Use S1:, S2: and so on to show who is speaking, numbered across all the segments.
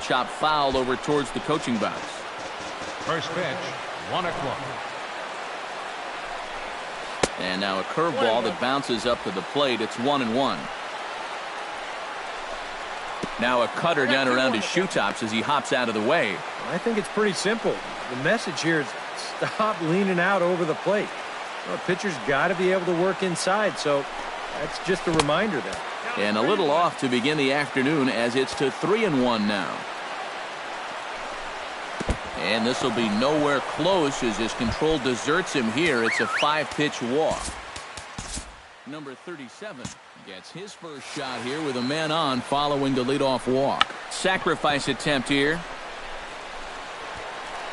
S1: Chop foul over towards the coaching box.
S2: First pitch, 1-0.
S1: And now a curveball that bounces up to the plate. It's 1-1. Now a cutter down around his shoe tops as he hops out of the way.
S3: I think it's pretty simple. The message here is stop leaning out over the plate. Well, the pitcher's got to be able to work inside, so that's just a reminder there.
S1: And a little off to begin the afternoon as it's to 3-1 now. And this will be nowhere close as his control deserts him here. It's a 5-pitch walk. Number 37 gets his first shot here with a man on following the leadoff walk. Sacrifice attempt here.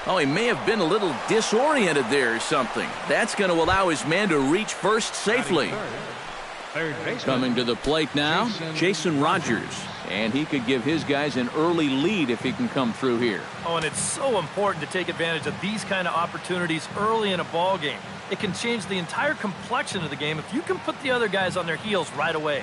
S1: Oh, he may have been a little disoriented there or something. That's going to allow his man to reach first safely. Coming to the plate now, Jason Rogers. And he could give his guys an early lead if he can come through here.
S4: Oh, and it's so important to take advantage of these kind of opportunities early in a ball game. It can change the entire complexion of the game if you can put the other guys on their heels right away.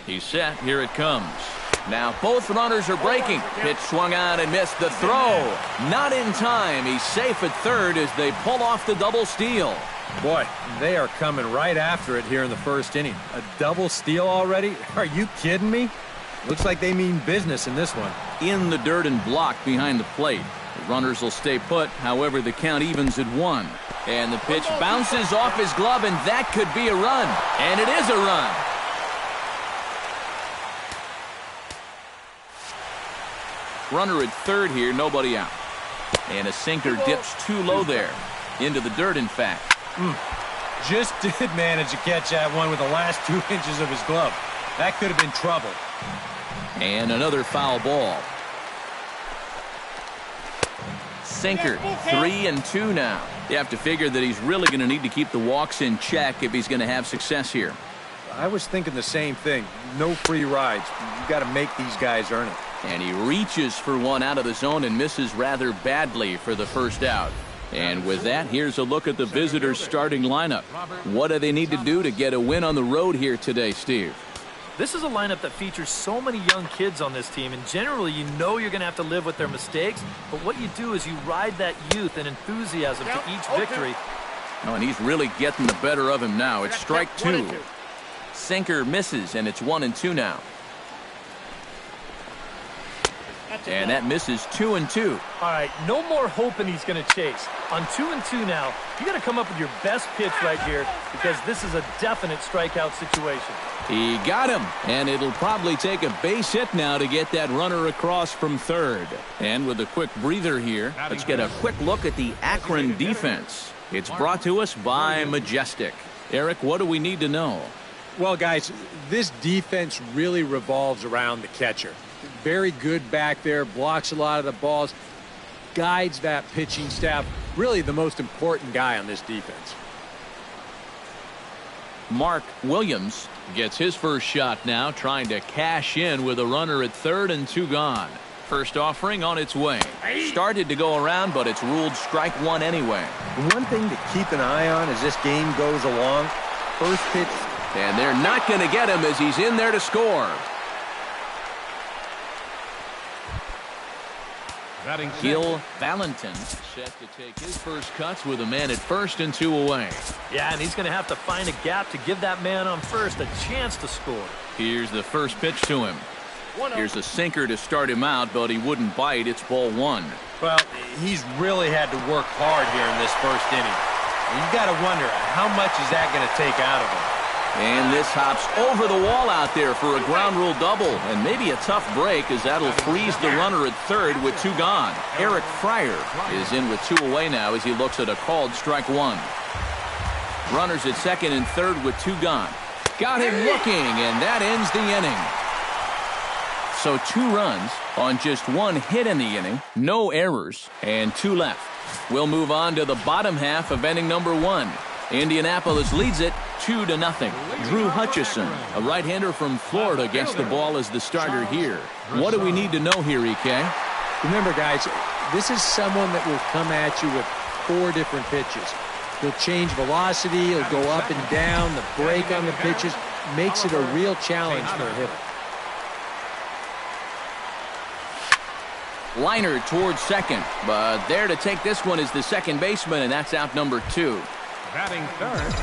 S1: He's set. Here it comes. Now both runners are breaking. Pitch swung on and missed. The throw. Not in time. He's safe at third as they pull off the double steal.
S3: Boy, they are coming right after it here in the first inning. A double steal already? Are you kidding me? Looks like they mean business in this one.
S1: In the dirt and blocked behind the plate. The runners will stay put. However, the count evens at 1. And the pitch bounces off his glove, and that could be a run. And it is a run. Runner at third here, nobody out. And a sinker dips too low there. Into the dirt, in fact.
S3: Just did manage to catch that one with the last 2 inches of his glove. That could have been trouble.
S1: And another foul ball. Sinker, 3-2 now. You have to figure that he's really going to need to keep the walks in check if he's going to have success here.
S3: I was thinking the same thing. No free rides. You got to make these guys earn it.
S1: And he reaches for one out of the zone and misses rather badly for the first out. And with that, here's a look at the visitors' starting lineup. What do they need to do to get a win on the road here today, Steve?
S4: This is a lineup that features so many young kids on this team, and generally you know you're going to have to live with their mistakes, but what you do is you ride that youth and enthusiasm to each victory.
S1: Oh, and he's really getting the better of him now. It's strike 2. Sinker misses, and it's 1-2 now. And that misses 2-2.
S4: All right, no more hoping he's going to chase. On 2-2 now, you got to come up with your best pitch right here because this is a definite strikeout situation.
S1: He got him, and it'll probably take a base hit now to get that runner across from third. And with a quick breather here, let's get a quick look at the Akron defense. It's brought to us by Majestic. Eric, what do we need to know?
S3: Well, guys, this defense really revolves around the catcher. Very good back there, blocks a lot of the balls, guides that pitching staff. Really the most important guy on this defense.
S1: Mark Williams gets his first shot now, trying to cash in with a runner at third and 2 gone. First offering on its way. Started to go around, but it's ruled strike 1 anyway.
S3: One thing to keep an eye on as this game goes along, first pitch.
S1: And they're not going to get him as he's in there to score. Gil Valentin set to take his first cuts with a man at first and 2 away.
S4: Yeah, and he's going to have to find a gap to give that man on first a chance to score.
S1: Here's the first pitch to him. Here's a sinker to start him out, but he wouldn't bite. It's ball 1.
S3: Well, he's really had to work hard here in this first inning. You got to wonder, how much is that going to take out of him?
S1: And this hops over the wall out there for a ground rule double. And maybe a tough break as that'll freeze the runner at third with 2 gone. Eric Fryer is in with 2 away now as he looks at a called strike 1. Runners at second and third with 2 gone. Got him looking, and that ends the inning. So 2 runs on just 1 hit in the inning, no errors, and 2 left. We'll move on to the bottom half of inning number 1. Indianapolis leads it 2-0. Drew Hutchison, a right-hander from Florida, gets the ball as the starter here. What do we need to know here, EK?
S3: Remember, guys, this is someone that will come at you with 4 different pitches. He'll change velocity, he'll go up and down, the break on the pitches makes it a real challenge for a hitter.
S1: Liner towards second, but there to take this one is the second baseman, and that's out number 2.
S2: Batting third,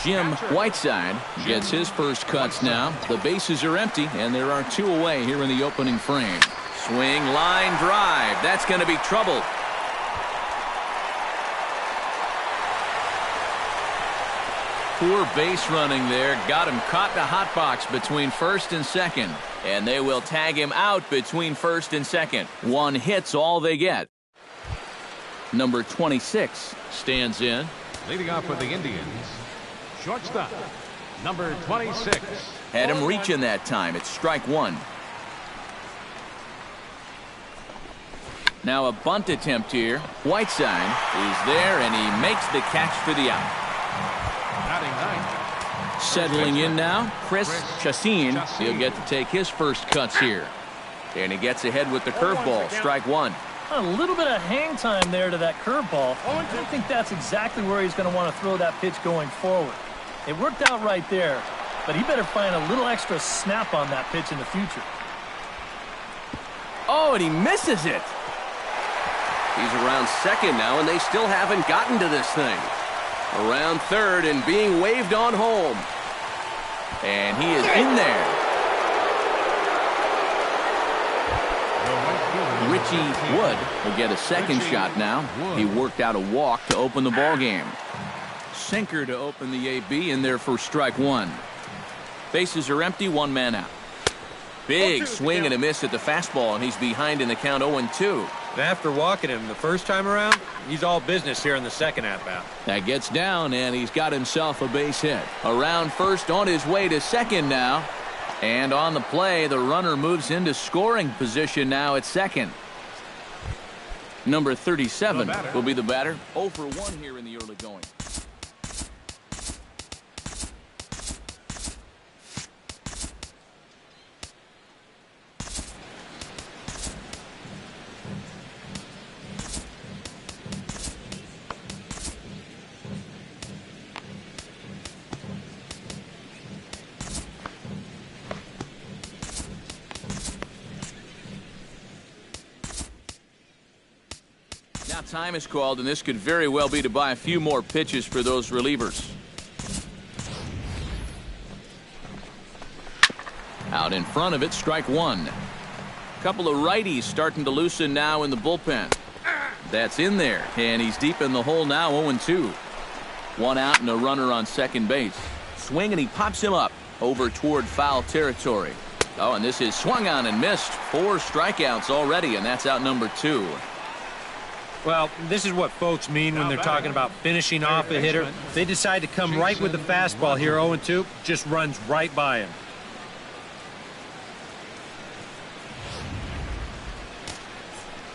S1: Jim Whiteside gets his first cuts now. The bases are empty, and there are 2 away here in the opening frame. Swing, line, drive. That's going to be trouble. Poor base running there. Got him caught in a hot box between first and second. And they will tag him out between first and second. 1 hit's all they get. Number 26 stands in.
S2: leading off for the Indians, shortstop, number 26.
S1: Had him reaching that time. It's strike 1. Now a bunt attempt here. Whiteside is there, and he makes the catch for the out.
S2: Batting 9.
S1: Settling in now, Chris Chassin. He'll get to take his first cuts here. And he gets ahead with the curveball. Strike 1.
S4: A little bit of hang time there to that curveball. I don't think that's exactly where he's going to want to throw that pitch going forward. It worked out right there, but he better find a little extra snap on that pitch in the future.
S1: Oh, and he misses it. He's around second now, and they still haven't gotten to this thing. Around third and being waved on home. And he is in there. Richie Wood will get a second shot now. He worked out a walk to open the ball game. Sinker to open the AB in there for strike 1. Bases are empty, 1 man out. Big swing and a miss at the fastball, and he's behind in the count 0-2.
S3: And after walking him the first time around, he's all business here in the second at-bat.
S1: That gets down, and he's got himself a base hit. Around first, on his way to second now. And on the play, the runner moves into scoring position now at second. Number 37 will be the batter. 0 for 1 here in the early going. Timeout time is called, and this could very well be to buy a few more pitches for those relievers. Out in front of it, strike one. Couple of righties starting to loosen now in the bullpen. That's in there, and he's deep in the hole now, 0-2. One out and a runner on second base. Swing, and he pops him up over toward foul territory. Oh, and this is swung on and missed. 4 strikeouts already, and that's out number 2.
S5: Well, this is what folks mean when they're talking about finishing off a hitter. They decide to come right with the fastball here, 0-2, just runs right by him.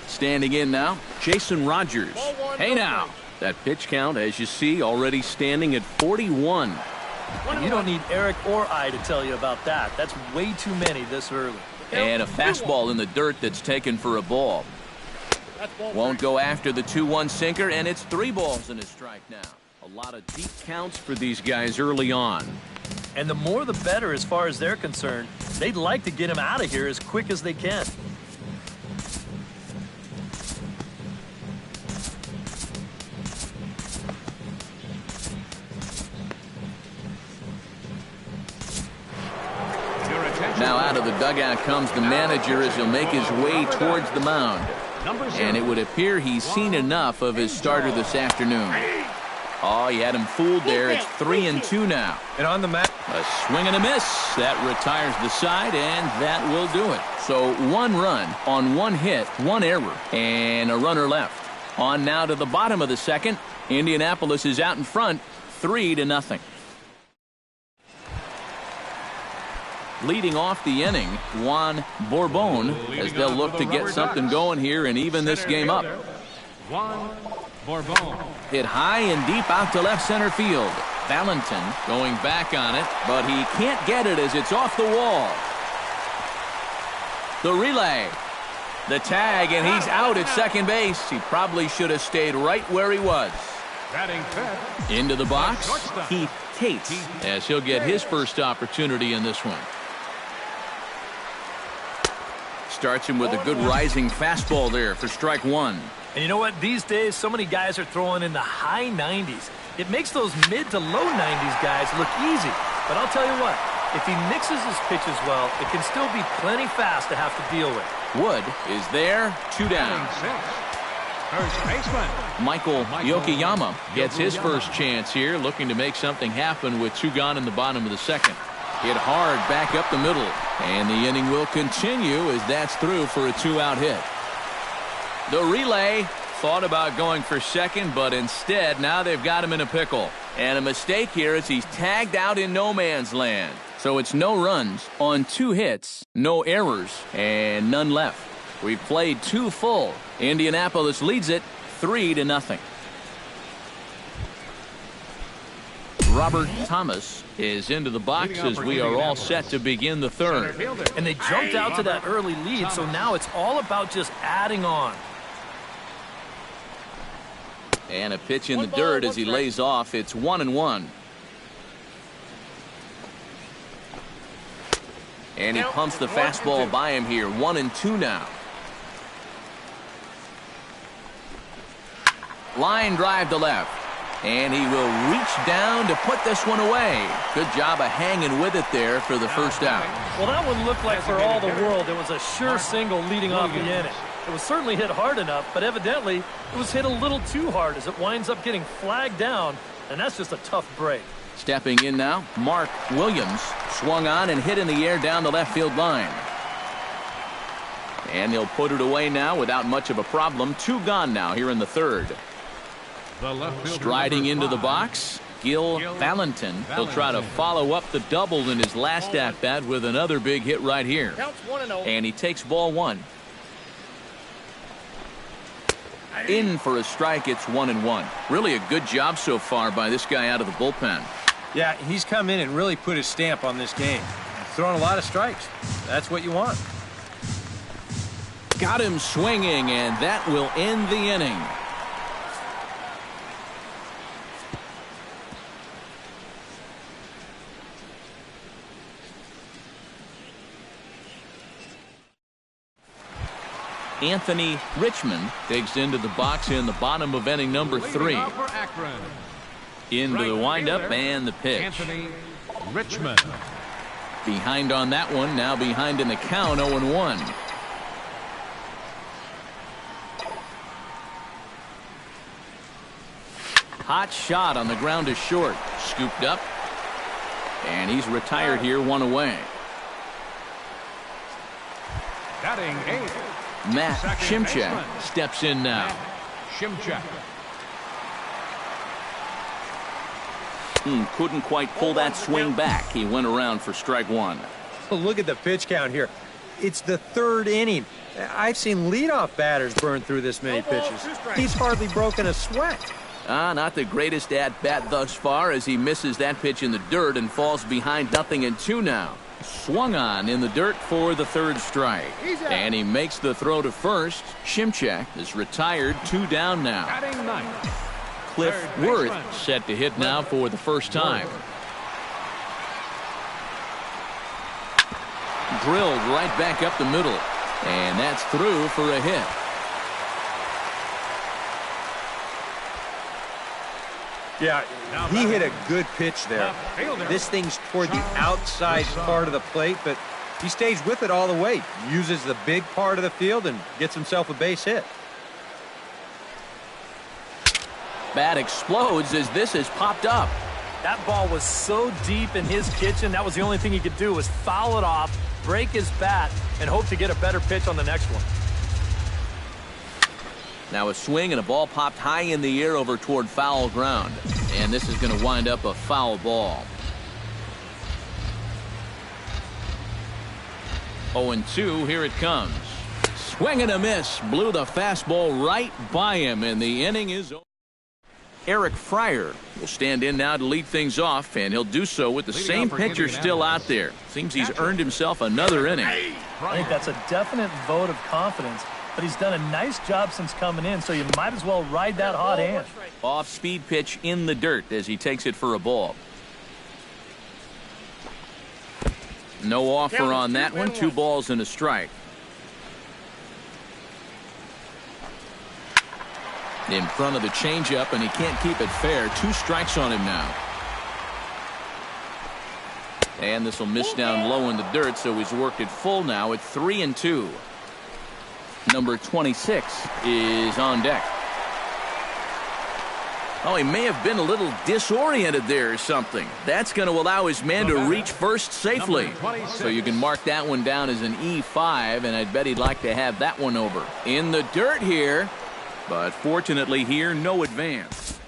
S1: Standing in now, Jason Rogers. Hey now, that pitch count, as you see, already standing at 41.
S4: And you don't need Eric or I to tell you about that. That's way too many this early.
S1: And a fastball in the dirt that's taken for a ball. Won't go after the 2-1 sinker, and it's 3 balls and a strike now. A lot of deep counts for these guys early on.
S4: And the more the better as far as they're concerned. They'd like to get him out of here as quick as they can.
S1: Now out of the dugout comes the manager as he'll make his way towards the mound. And it would appear he's seen enough of his starter this afternoon. Oh, he had him fooled there. It's 3-2 now.
S5: And on the mat.
S1: A swing and a miss. That retires the side, and that will do it. So 1 run on 1 hit, 1 error, and a runner left. On now to the bottom of the second. Indianapolis is out in front, 3-0. Leading off the inning, Juan Bourbon, as they'll look to get something going here and even this game up.
S2: Juan Bourbon.
S1: Hit high and deep out to left center field. Valentin going back on it, but he can't get it as it's off the wall. The relay. The tag, and he's out at second base. He probably should have stayed right where he was.
S2: Batting fifth.
S1: Into the box, Keith Tate, as he'll get his first opportunity in this one. Starts him with a good rising fastball there for strike 1.
S4: And you know what? These days, so many guys are throwing in the high 90s. It makes those mid to low 90s guys look easy. But I'll tell you what, if he mixes his pitches well, it can still be plenty fast to have to deal with.
S1: Wood is there, 2 down.
S2: First baseman
S1: Michael Yokoyama gets his first chance here, looking to make something happen with 2 gone in the bottom of the second. Hit hard back up the middle, and the inning will continue as that's through for a 2-out hit. The relay thought about going for second, but instead now they've got him in a pickle. And a mistake here as he's tagged out in no man's land. So it's no runs on 2 hits, no errors, and none left. We've played 2 full. Indianapolis leads it 3-0. Robert Thomas is into the box as we are all set to begin the third.
S4: And they jumped out to that early lead, so now it's all about just adding on.
S1: And a pitch in the dirt as he lays off. It's 1-1. And he pumps the fastball by him here. 1-2 now. Line drive to left. And he will reach down to put this one away. Good job of hanging with it there for the first out.
S4: Well, that one looked like for all the world it was a sure single leading off the inning. It was certainly hit hard enough, but evidently it was hit a little too hard as it winds up getting flagged down, and that's just a tough break.
S1: Stepping in now, Mark Williams swung on and hit in the air down the left field line. And they'll put it away now without much of a problem. 2 gone now here in the third. Striding into the box, Gil Valentin. He'll try to follow up the double in his last at-bat with another big hit right here. And he takes ball 1. In for a strike, it's 1-1. Really a good job so far by this guy out of the bullpen.
S5: Yeah, he's come in and really put his stamp on this game. Throwing a lot of strikes. That's what you want.
S1: Got him swinging, and that will end the inning. Anthony Richmond digs into the box in the bottom of inning number 3. Into the windup and the pitch.
S2: Anthony Richmond.
S1: Behind on that one, now behind in the count, 0-1. Hot shot on the ground to short. Scooped up. And he's retired here, 1 away.
S2: Batting 8.
S1: Matt
S2: Second
S1: Shimchak
S2: baseman.
S1: steps in now.
S2: Shimchak.
S1: Couldn't quite pull that swing back. He went around for strike 1.
S5: Look at the pitch count here. It's the 3rd inning. I've seen leadoff batters burn through this many pitches. He's hardly broken a sweat.
S1: Not the greatest at-bat thus far as he misses that pitch in the dirt and falls behind 0-2 now. Swung on in the dirt for the 3rd strike. And he makes the throw to first. Shimchak is retired, 2 down now.
S2: Batting 9th.
S1: Cliff
S2: Third
S1: Worth
S2: baseman.
S1: set to hit now for the first time. Drilled right back up the middle. And that's through for a hit.
S5: Yeah, he hit a good pitch there. This thing's toward the outside part of the plate, but he stays with it all the way. Uses the big part of the field and gets himself a base hit.
S1: Bat explodes as this has popped up.
S4: That ball was so deep in his kitchen, that was the only thing he could do was foul it off, break his bat, and hope to get a better pitch on the next one.
S1: Now a swing and a ball popped high in the air over toward foul ground. And this is going to wind up a foul ball. 0-2, here it comes. Swing and a miss. Blew the fastball right by him, and the inning is over. Eric Fryer will stand in now to lead things off, and he'll do so with the same pitcher still out there. Seems he's earned himself another inning.
S4: I think that's a definite vote of confidence, but he's done a nice job since coming in, so you might as well ride that hot hand.
S1: Off-speed pitch in the dirt as he takes it for a ball. No offer on that one. 2 balls and a strike. In front of the changeup, and he can't keep it fair. 2 strikes on him now. And this will miss down low in the dirt, so he's worked it full now at 3-2. Number 26 is on deck. Oh, he may have been a little disoriented there or something. That's going to allow his man to reach first safely. So you can mark that one down as an E5, and I'd bet he'd like to have that one over. In the dirt here, but fortunately here, no advance.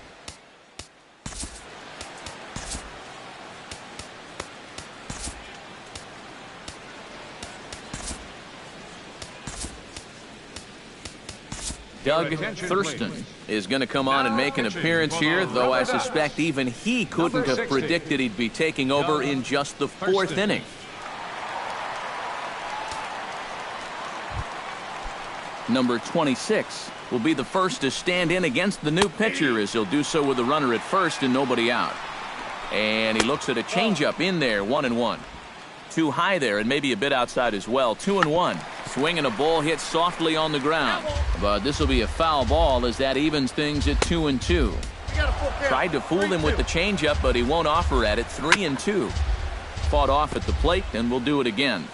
S1: Doug Thurston is going to come on and make an appearance here, though I suspect even he couldn't have predicted he'd be taking over in just the 4th inning. Number 26 will be the first to stand in against the new pitcher, as he'll do so with a runner at first and nobody out. And he looks at a changeup in there, 1-1. Too high there and maybe a bit outside as well. 2-1. Swinging a ball hit softly on the ground. But this will be a foul ball as that evens things at 2-2. Tried to fool him with the changeup, but he won't offer at it. 3-2. Fought off at the plate, and we'll do it again.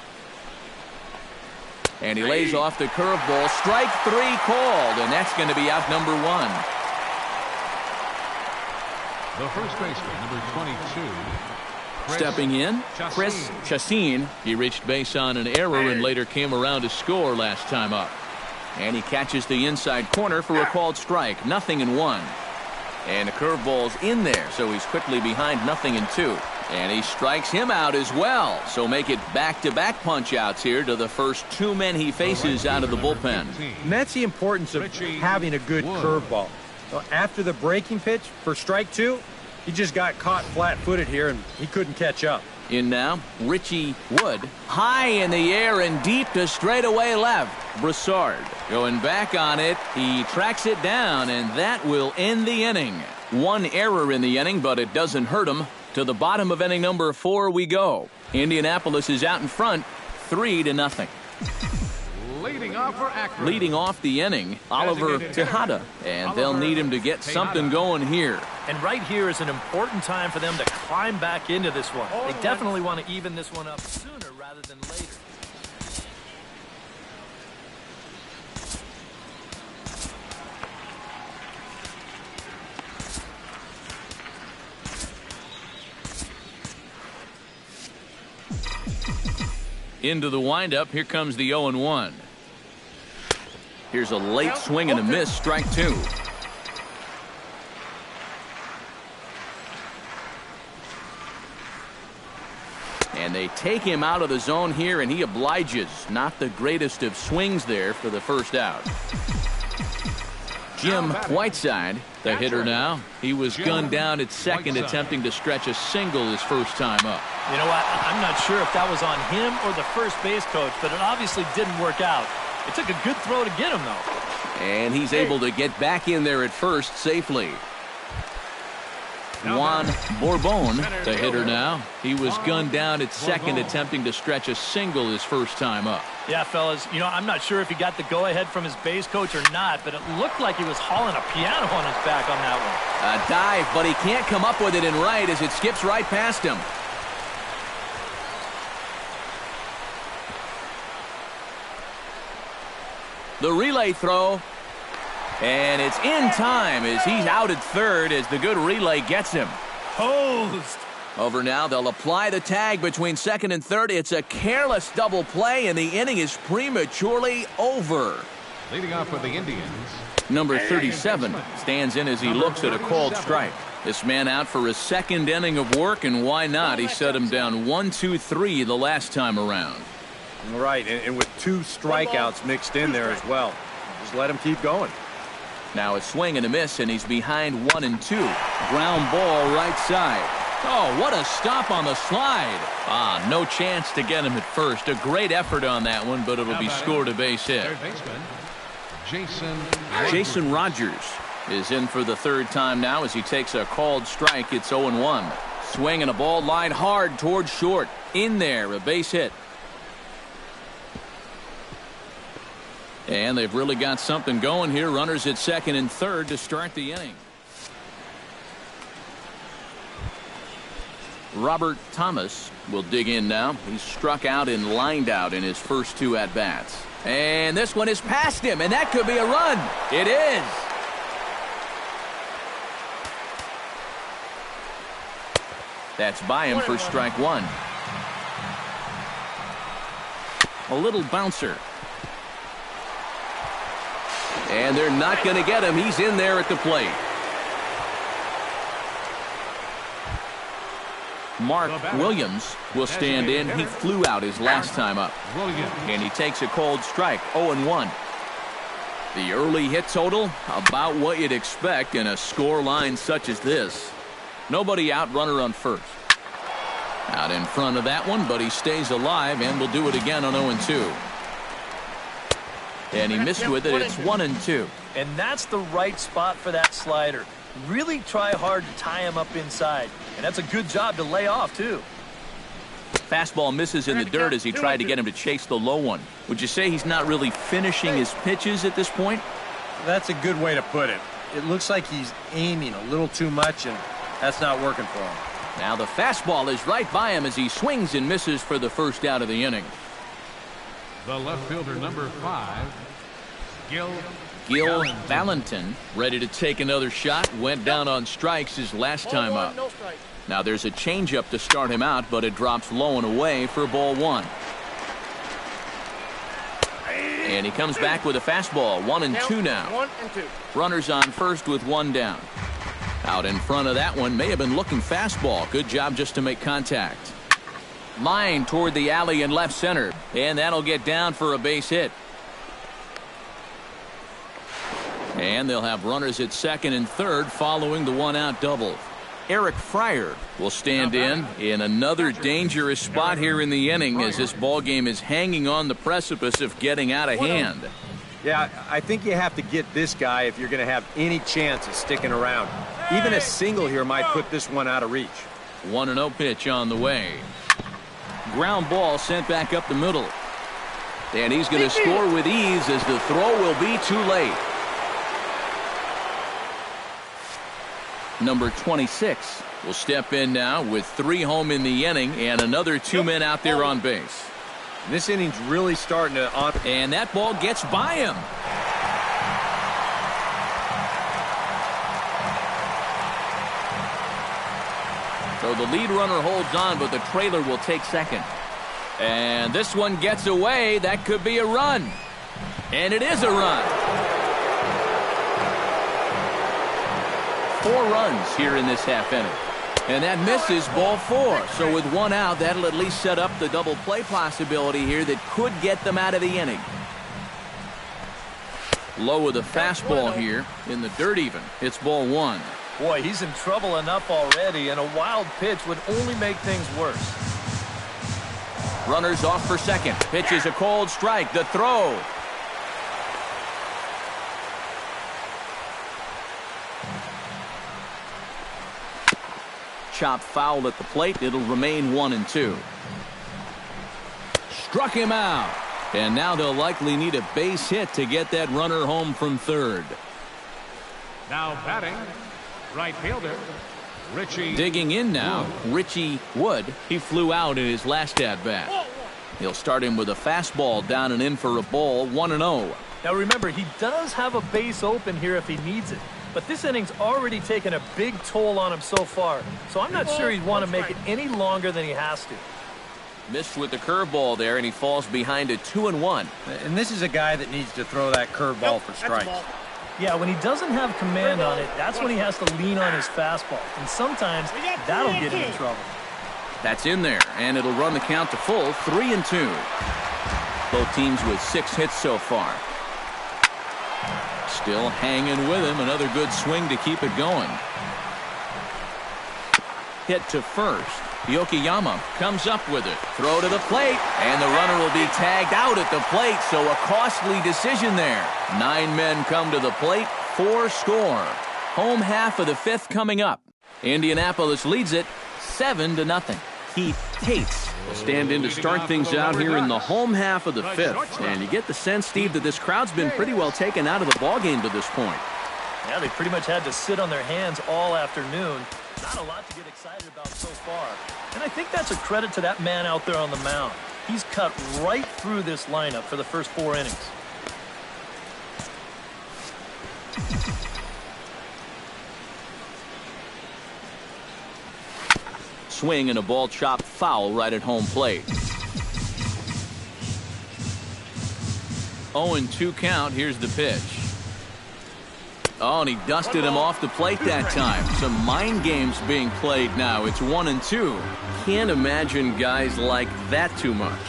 S1: And he lays off the curveball. Strike 3 called, and that's going to be out number 1.
S2: The first baseman, number 22.
S1: Stepping in, Chris Chassin. He reached base on an error and later came around to score last time up. And he catches the inside corner for a called strike. 0-1. And the curveball's in there, so he's quickly behind 0-2. And he strikes him out as well. So make it back-to-back punch-outs here to the first 2 men he faces out of the bullpen.
S5: And that's the importance of having a good curveball. So after the breaking pitch for strike 2, he just got caught flat-footed here, and he couldn't catch up.
S1: In now, Richie Wood. High in the air and deep to straightaway left. Broussard going back on it. He tracks it down, and that will end the inning. 1 error in the inning, but it doesn't hurt him. To the bottom of inning number 4 we go. Indianapolis is out in front, 3-0.
S2: Leading
S1: Leading off the inning, Oliver Tejada, and they'll need him to get something going here.
S4: And right here is an important time for them to climb back into this one. They definitely want to even this one up sooner rather than later.
S1: Into the windup, here comes the 0-1. Here's a late swing and a miss, strike two. And they take him out of the zone here, and he obliges. Not the greatest of swings there for the first out. Jim Whiteside, the hitter now. He was gunned down at second, attempting to stretch a single his first time up.
S4: You know what? I'm not sure if that was on him or the first base coach, but it obviously didn't work out. It took a good throw to get him, though.
S1: And he's able to get back in there at first safely. Juan Bourbon, the hitter now. He was gunned down at second, attempting to stretch a single his first time up.
S4: Yeah, fellas, you know, I'm not sure if he got the go-ahead from his base coach or not, but it looked like he was hauling a piano on his back on that one.
S1: A dive, but he can't come up with it in right as it skips right past him. The relay throw, and it's in time as he's out at third as the good relay gets him.
S4: Posed.
S1: Over now, they'll apply the tag between second and third. It's a careless double play, and the inning is prematurely over.
S2: Leading off for the Indians,
S1: number 37 stands in as he looks at a called strike. This man out for his second inning of work, and why not? He set him down 1-2-3 the last time around.
S5: Right, and with two strikeouts mixed in there as well. Just let him keep going.
S1: Now a swing and a miss, and he's behind 1-2. Ground ball right side. Oh, what a stop on the slide. No chance to get him at first. A great effort on that one, but it'll be scored a base hit.
S2: third baseman,
S1: Jason Rogers is in for the third time now as he takes a called strike. It's 0-1. Swing and a ball line hard towards short. In there, a base hit. And they've really got something going here. Runners at second and third to start the inning. Robert Thomas will dig in now. He's struck out and lined out in his first two at-bats. And this one is past him, and that could be a run. It is. That's by him for strike one. A little bouncer. And they're not going to get him. He's in there at the plate. Mark Williams will stand in. He flew out his last time up. And he takes a cold strike, 0-1. The early hit total, about what you'd expect in a score line such as this. Nobody out, runner on first. Out in front of that one, but he stays alive and will do it again on 0-2. And he missed with it. It's 1-2.
S4: And that's the right spot for that slider. Really try hard to tie him up inside. And that's a good job to lay off, too.
S1: Fastball misses in the dirt as he tried to get him to chase the low one. Would you say he's not really finishing his pitches at this point?
S5: That's a good way to put it. It looks like he's aiming a little too much, and that's not working for him.
S1: Now the fastball is right by him as he swings and misses for the first out of the inning.
S2: the left fielder, number 5, Gil
S1: Valentin, ready to take another shot. Went down on strikes his last time up. Now there's a changeup to start him out, but it drops low and away for ball one. And he comes back with a fastball. 1-2 now.
S6: 1-2.
S1: Runners on first with one down. Out in front of that one, may have been looking fastball. Good job just to make contact. Line toward the alley in left center. And that'll get down for a base hit. And they'll have runners at second and third following the one-out double. Eric Fryer will stand in another dangerous spot here in the inning as this ball game is hanging on the precipice of getting out of hand.
S5: Yeah, I think you have to get this guy if you're going to have any chance of sticking around. Even a single here might put this one out of reach.
S1: 1-0 pitch on the way. Ground ball sent back up the middle. And he's going to score with ease as the throw will be too late. Number 26 will step in now with 3 home in the inning and another 2 men out there on base.
S5: This inning's really starting to...
S1: And that ball gets by him. So the lead runner holds on, but the trailer will take second. And this one gets away. That could be a run. And it is a run. 4 runs here in this half inning. And that misses, ball 4. So with 1 out, that'll at least set up the double play possibility here that could get them out of the inning. Low with a fastball here in the dirt even. It's ball 1.
S4: Boy, he's in trouble enough already, and a wild pitch would only make things worse.
S1: Runners off for second. Pitch is a cold strike. The throw. Chop foul at the plate. It'll remain 1-2. Struck him out. And now they'll likely need a base hit to get that runner home from third.
S2: Now batting, right fielder, Richie.
S1: Digging in now, Richie Wood. He flew out in his last at-bat. He'll start him with a fastball down and in for a ball, 1-0.
S4: Now remember, he does have a base open here if he needs it. But this inning's already taken a big toll on him so far. So I'm not sure he'd want to make it any longer than he has to.
S1: Missed with the curveball there, and he falls behind a 2-1.
S5: And this is a guy that needs to throw that curveball for strikes.
S4: Yeah, when he doesn't have command on it, that's when he has to lean on his fastball. And sometimes that'll get him in trouble.
S1: That's in there, and it'll run the count to full, 3-2. Both teams with 6 hits so far. Still hanging with him. Another good swing to keep it going. Hit to first. Yokoyama comes up with it. Throw to the plate, and the runner will be tagged out at the plate, so a costly decision there. 9 men come to the plate, 4 score. Home half of the 5th coming up. Indianapolis leads it 7-0. Keith Tates will stand in to start things out here in the home half of the 5th. And you get the sense, Steve, that this crowd's been pretty well taken out of the ballgame to this point.
S4: Yeah, they pretty much had to sit on their hands all afternoon. Not a lot to get excited about so far. And I think that's a credit to that man out there on the mound. He's cut right through this lineup for the first 4 innings.
S1: Swing and a ball chopped foul right at home plate. 0-2 count. Here's the pitch. Oh, and he dusted him off the plate that time. Some mind games being played now. It's 1-2. Can't imagine guys like that too much.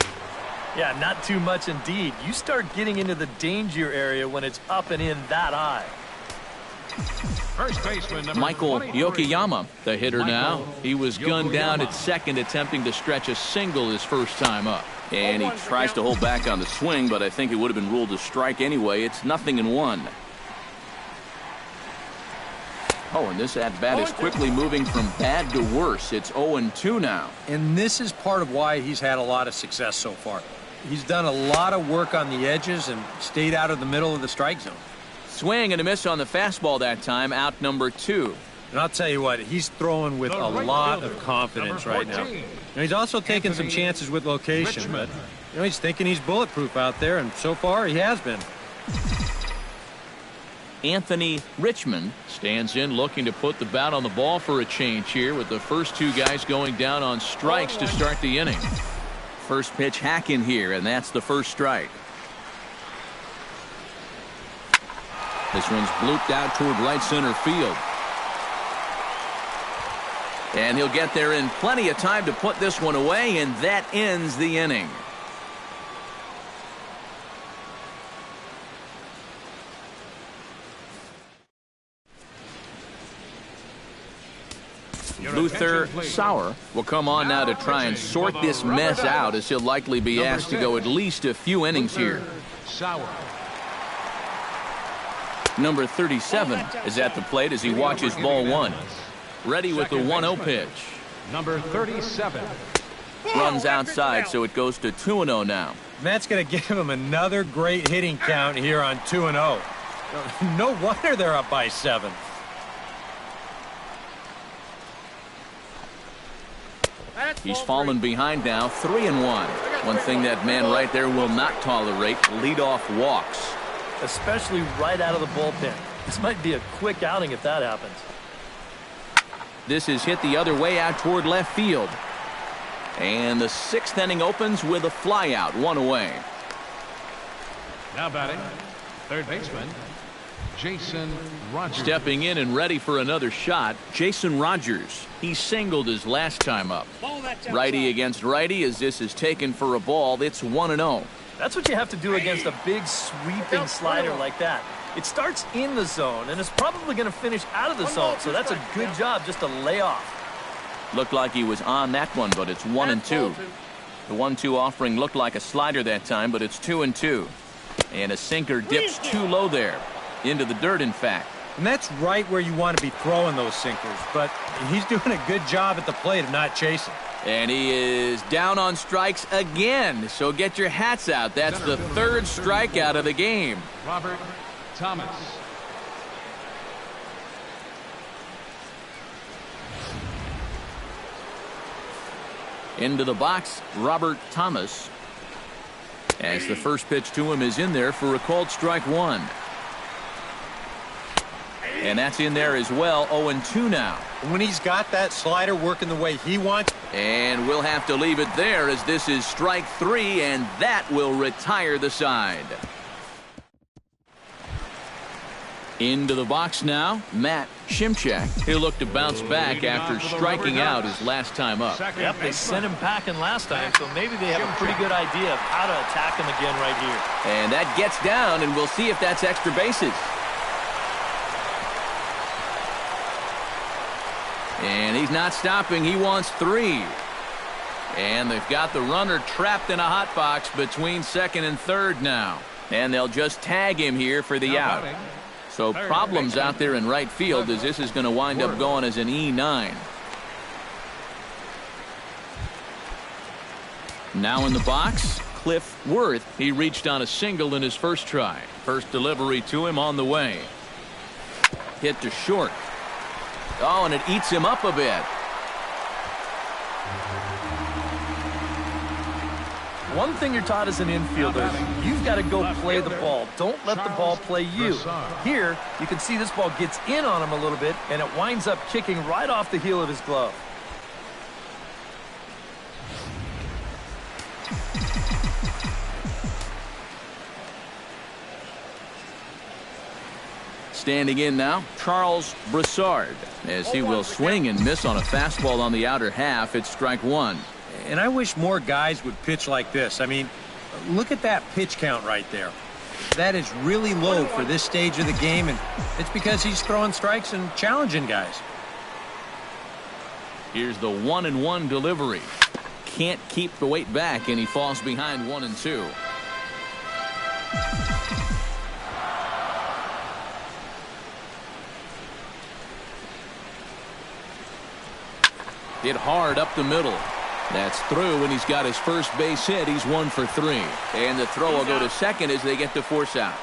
S4: Yeah, not too much indeed. You start getting into the danger area when it's up and in that high.
S2: First baseman number
S1: Michael
S2: 23.
S1: Yokoyama, the hitter now. He was gunned down at second, attempting to stretch a single his first time up. And he tries to hold back on the swing, but I think it would have been ruled a strike anyway. It's 0-1. Oh, and this at-bat is quickly moving from bad to worse. It's 0-2 now.
S5: And this is part of why he's had a lot of success so far. He's done a lot of work on the edges and stayed out of the middle of the strike zone.
S1: Swing and a miss on the fastball that time, out number 2.
S5: And I'll tell you what, he's throwing with a lot of confidence right now. And he's also taking some chances with location, but he's thinking he's bulletproof out there, and so far he has been.
S1: Anthony Richmond stands in looking to put the bat on the ball for a change here with the first 2 guys going down on strikes to start the inning. First pitch hack in here, and that's the first strike. This one's blooped out toward right center field. And he'll get there in plenty of time to put this one away, and that ends the inning. Luther Sauer will come on now to try and sort this mess out, as he'll likely be asked to go at least a few innings here. Number 37 is at the plate as he watches ball 1. Ready with the 1-0 pitch.
S2: Number 37.
S1: Runs outside, so it goes to 2-0 now.
S5: And that's going to give him another great hitting count here on 2-0. No wonder they're up by 7.
S1: He's fallen behind now, 3-1. One thing that man right there will not tolerate, leadoff walks.
S4: Especially right out of the bullpen. This might be a quick outing if that happens.
S1: This is hit the other way out toward left field. And the 6th inning opens with a flyout, 1 away.
S2: Now batting, third baseman, Jason Rogers.
S1: Stepping in and ready for another shot, Jason Rogers. He singled his last time up. Righty against righty as this is taken for a ball. It's 1-0.
S4: That's what you have to do against a big sweeping slider like that. It starts in the zone and is probably going to finish out of the zone, so that's a good job just to lay off.
S1: Looked like he was on that one, but it's 1-2. The 1-2 offering looked like a slider that time, but it's 2-2. And a sinker dips too low there. Into the dirt, in fact.
S5: And that's right where you want to be throwing those sinkers, but he's doing a good job at the plate of not chasing.
S1: And he is down on strikes again, so get your hats out. That's the 3rd strikeout of the game.
S2: Robert Thomas.
S1: Into the box, Robert Thomas. As the first pitch to him is in there for a called strike 1. And that's in there as well, 0-2 now.
S5: And when he's got that slider working the way he wants.
S1: And we'll have to leave it there as this is strike 3, and that will retire the side. Into the box now, Matt Shimchak. He'll look to bounce back after striking out his last time up.
S4: Yep, they sent him packing last time, so maybe they have a pretty good idea of how to attack him again right here.
S1: And that gets down, and we'll see if that's extra bases. And he's not stopping. He wants 3. And they've got the runner trapped in a hot box between 2nd and 3rd now. And they'll just tag him here for the out. So problems out there in right field as this is going to wind up going as an E9. Now in the box, Cliff Worth. He reached on a single in his first try. First delivery to him on the way. Hit to short. Oh, and it eats him up a bit.
S4: One thing you're taught as an infielder, you've got to go play the ball. Don't let the ball play you. Here, you can see this ball gets in on him a little bit, and it winds up kicking right off the heel of his glove.
S1: Standing in now, Charles Broussard, as he will swing and miss on a fastball on the outer half. It's strike 1.
S5: And I wish more guys would pitch like this. I mean, look at that pitch count right there. That is really low for this stage of the game, and it's because he's throwing strikes and challenging guys.
S1: Here's the 1-1 delivery. Can't keep the weight back, and he falls behind 1-2. Hit hard up the middle. That's through, and he's got his first base hit. He's 1 for 3. And the throw will go to second as they get the force out.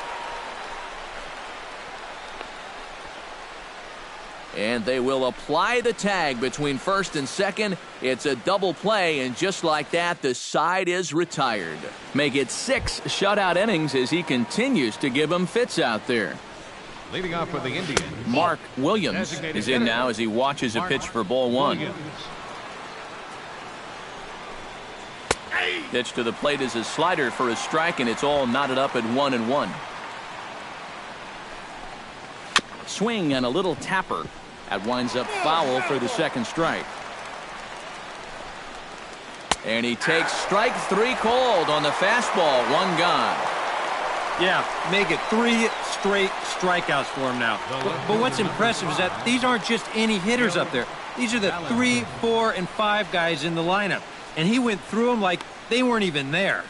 S1: And they will apply the tag between first and second. It's a double play, and just like that, the side is retired. Make it 6 shutout innings as he continues to give them fits out there.
S2: Leading off for the Indians,
S1: Mark Williams is in now as he watches a pitch for ball 1. Pitch to the plate is a slider for a strike, and it's all knotted up at 1-1. Swing and a little tapper. That winds up foul for the second strike. And he takes strike 3 called on the fastball. 1 gone.
S5: Yeah, make it 3 straight strikeouts for him now. But what's impressive is that these aren't just any hitters up there. These are the 3, 4, and 5 guys in the lineup. And he went through them like they weren't even there.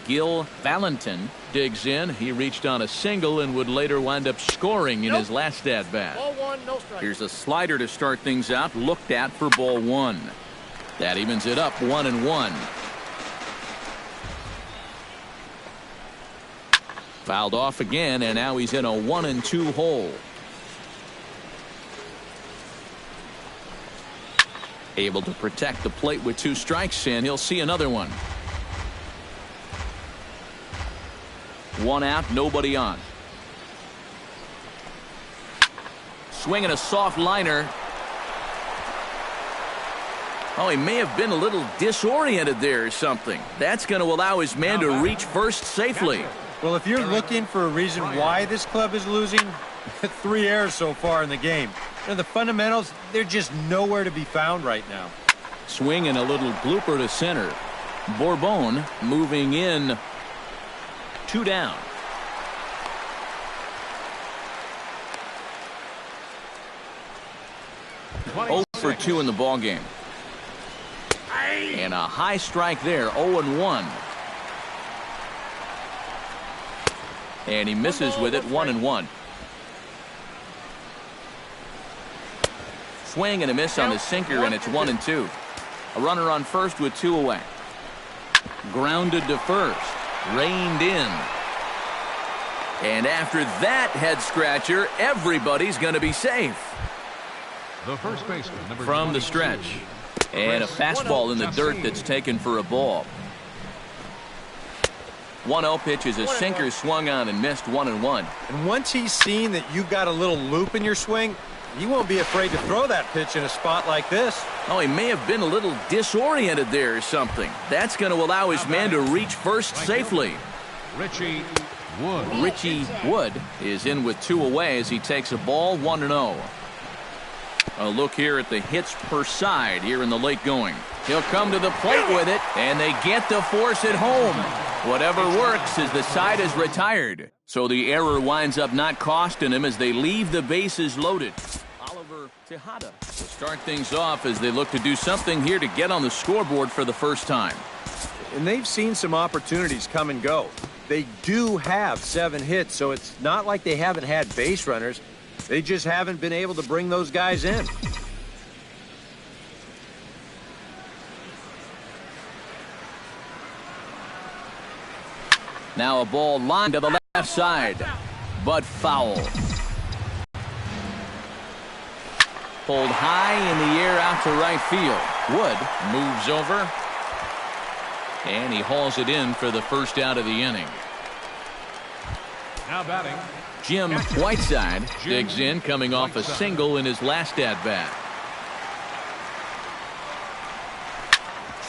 S1: Gil Valentin digs in. He reached on a single and would later wind up scoring in his last at-bat.
S6: Ball one, no strike.
S1: Here's a slider to start things out, looked at for ball one. That evens it up 1-1. Fouled off again, and now he's in a 1-2 hole. Able to protect the plate with 2 strikes, and he'll see another one. 1 out, nobody on. Swinging a soft liner. Oh, he may have been a little disoriented there or something. That's going to allow his man to reach first safely.
S5: Well, if you're looking for a reason why this club is losing, 3 errors so far in the game. The fundamentals, they're just nowhere to be found right now.
S1: Swing and a little blooper to center. Bourbon moving in. 2 down. Oh for 2 in the ball game. And a high strike there. 0-1. And he misses with it. 1-1. Swing and a miss on the sinker, and it's 1-2. A runner on first with 2 away. Grounded to first. Reined in. And after that head scratcher, everybody's going to be safe.
S2: The first baseman, number
S1: From the stretch. And a fastball in the dirt that's taken for a ball. 1-0 pitch is a sinker swung on and missed. 1-1.
S5: And once he's seen that you've got a little loop in your swing, he won't be afraid to throw that pitch in a spot like this.
S1: Oh, he may have been a little disoriented there or something. That's going to allow his man to reach first safely.
S2: Richie Wood.
S1: Richie Wood is in with 2 away as he takes a ball. 1-0. A look here at the hits per side here in the late going. He'll come to the plate with it, and they get the force at home. Whatever works as the side is retired. So the error winds up not costing him as they leave the bases loaded. Oliver Tejada will start things off as they look to do something here to get on the scoreboard for the first time.
S5: And they've seen some opportunities come and go. They do have 7 hits, so it's not like they haven't had base runners. They just haven't been able to bring those guys in.
S1: Now a ball lined to the left side, but foul. Pulled high in the air out to right field. Wood moves over, and he hauls it in for the first out of the inning.
S2: Now batting,
S1: Jim Whiteside digs in, coming off a single in his last at-bat.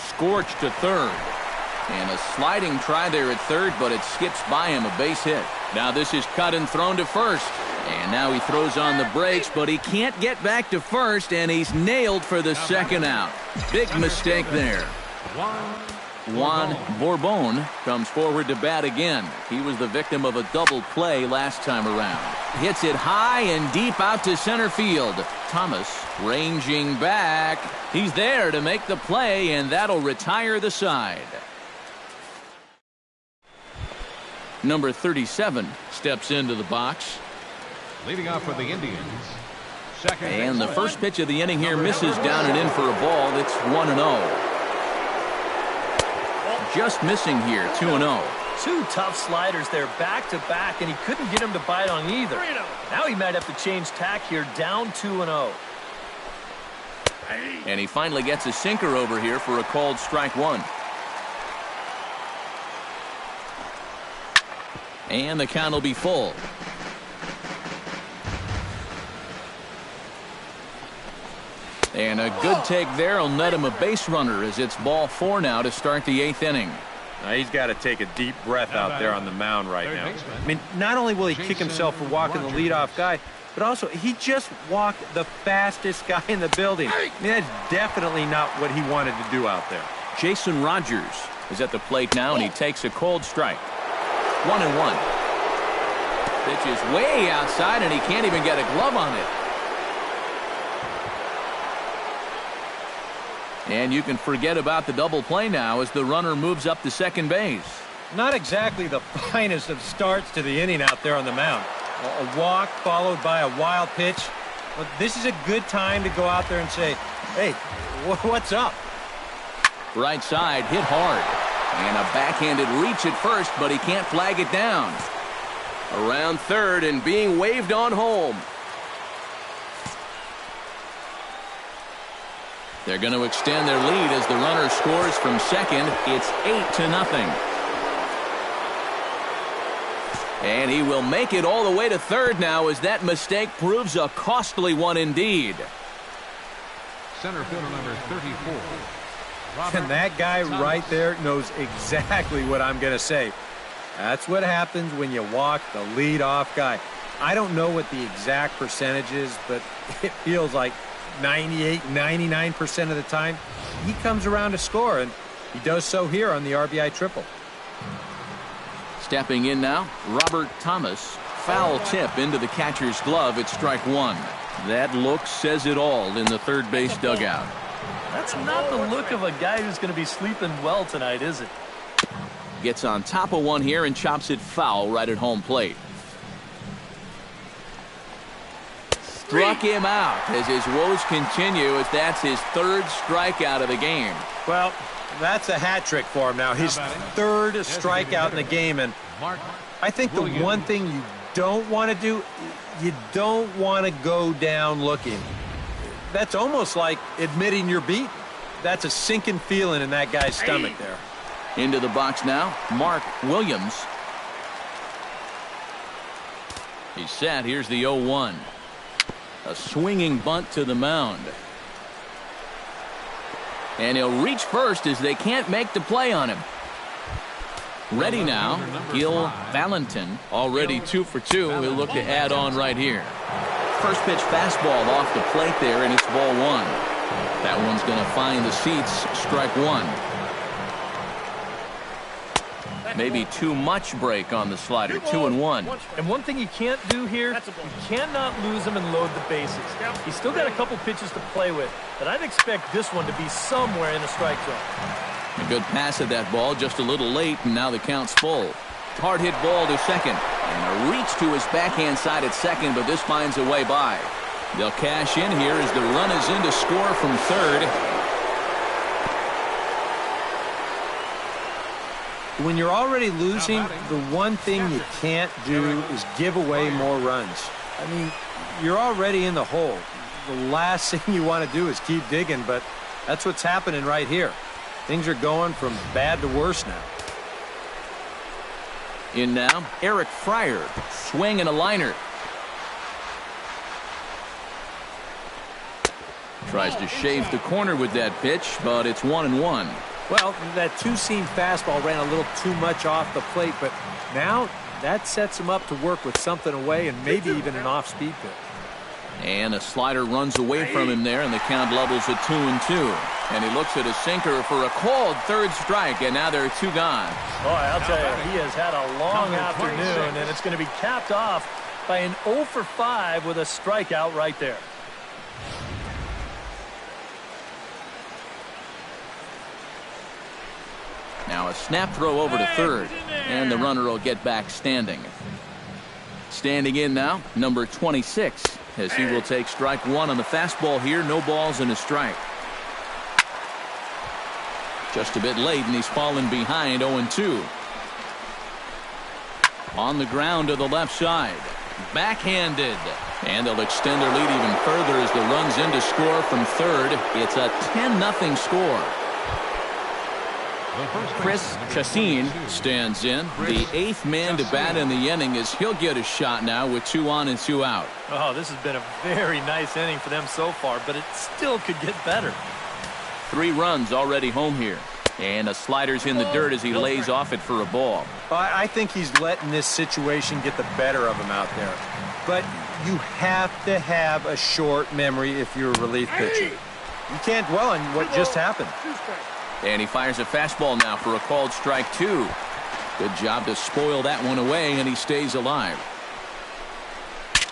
S1: Scorched to third. And a sliding try there at third, but it skips by him, a base hit. Now this is cut and thrown to first. And now he throws on the brakes, but he can't get back to first, and he's nailed for the second out. Big mistake there. Juan Bourbon comes forward to bat again. He was the victim of a double play last time around. Hits it high and deep out to center field. Thomas ranging back. He's there to make the play, and that'll retire the side. Number 37 steps into the box.
S2: leading off for the Indians. Second
S1: and the first pitch of the inning here misses down and in for a ball. It's 1-0. Just missing here, 2-0.
S4: Two tough sliders there back to back, and he couldn't get him to bite on either. Now he might have to change tack here, down 2-0.
S1: And he finally gets a sinker over here for a called strike one. And the count will be full. And a good take there will net him a base runner as it's ball 4 now to start the 8th inning.
S5: Now he's got to take a deep breath out there on the mound right now. I mean, not only will he kick himself for walking the leadoff guy, but also he just walked the fastest guy in the building. I mean, that's definitely not what he wanted to do out there.
S1: Jason Rogers is at the plate now, and he takes a cold strike. 1-1. Pitch is way outside, and he can't even get a glove on it. And you can forget about the double play now as the runner moves up to second base.
S5: Not exactly the finest of starts to the inning out there on the mound. A walk followed by a wild pitch. Well, this is a good time to go out there and say, hey, what's up?
S1: Right side, hit hard. And a backhanded reach at first, but he can't flag it down. Around third and being waved on home. They're going to extend their lead as the runner scores from second. It's 8-0. And he will make it all the way to third now as that mistake proves a costly one indeed.
S2: Center fielder number 34.
S5: And that guy right there knows exactly what I'm going to say. That's what happens when you walk the leadoff guy. I don't know what the exact percentage is, but it feels like 98, 99% of the time he comes around to score, and he does so here on the RBI triple.
S1: Stepping in now, Robert Thomas. Foul tip into the catcher's glove. It's strike one. That look says it all in the third base dugout.
S4: That's not the look of a guy who's going to be sleeping well tonight, is it?
S1: Gets on top of one here and chops it foul right at home plate. Struck him out as his woes continue as that's his third strikeout of the game.
S5: Well, that's a hat trick for him now. His third strikeout in the game, and I think the one thing you don't want to do, you don't want to go down looking. That's almost like admitting you're beaten. That's a sinking feeling in that guy's stomach there.
S1: Into the box now, Mark Williams. He's set. Here's the 0-1. A swinging bunt to the mound. And he'll reach first as they can't make the play on him. Ready now, Gil Valentin, already 2 for 2. He'll look to add on right here. First pitch fastball off the plate there, and it's ball one. That one's going to find the seats, strike one. Maybe too much break on the slider, 2-1.
S4: And one thing you can't do here, you cannot lose him and load the bases. He's still got a couple pitches to play with, but I'd expect this one to be somewhere in the strike zone.
S1: A good pass at that ball, just a little late, and now the count's full. Hard hit ball to second, and a reach to his backhand side at second, but this finds a way by. They'll cash in here as the run is in to score from third.
S5: When you're already losing, the one thing you can't do is give away more runs. I mean, you're already in the hole. The last thing you want to do is keep digging, but that's what's happening right here. Things are going from bad to worse now.
S1: In now, Eric Fryer. Swing and a liner. Tries to shave the corner with that pitch, but it's 1-1.
S5: Well, that two-seam fastball ran a little too much off the plate, but now that sets him up to work with something away and maybe even an off-speed pitch.
S1: And a slider runs away from him there, and the count levels at 2-2. And he looks at a sinker for a called third strike, and now there are two gone.
S4: Boy, I'll tell you, he has had a long afternoon, and it's going to be capped off by an 0 for 5 with a strikeout right there.
S1: Now a snap throw over to third, and the runner will get back standing. Standing in now, number 26, as he will take strike one on the fastball here. No balls and a strike. Just a bit late, and he's fallen behind 0-2. On the ground to the left side. Backhanded. And they'll extend their lead even further as the run's in to score from third. It's a 10-0 score. Chris Chassin stands in. The 8th man to bat in the inning as he'll get a shot now with 2 on and 2 out.
S4: Oh, this has been a very nice inning for them so far, but it still could get better.
S1: 3 runs already home here. And a slider's in the dirt as he lays off it for a ball.
S5: I think he's letting this situation get the better of him out there. But you have to have a short memory if you're a relief pitcher. You can't dwell on what just happened.
S1: And he fires a fastball now for a called strike 2. Good job to spoil that one away, and he stays alive.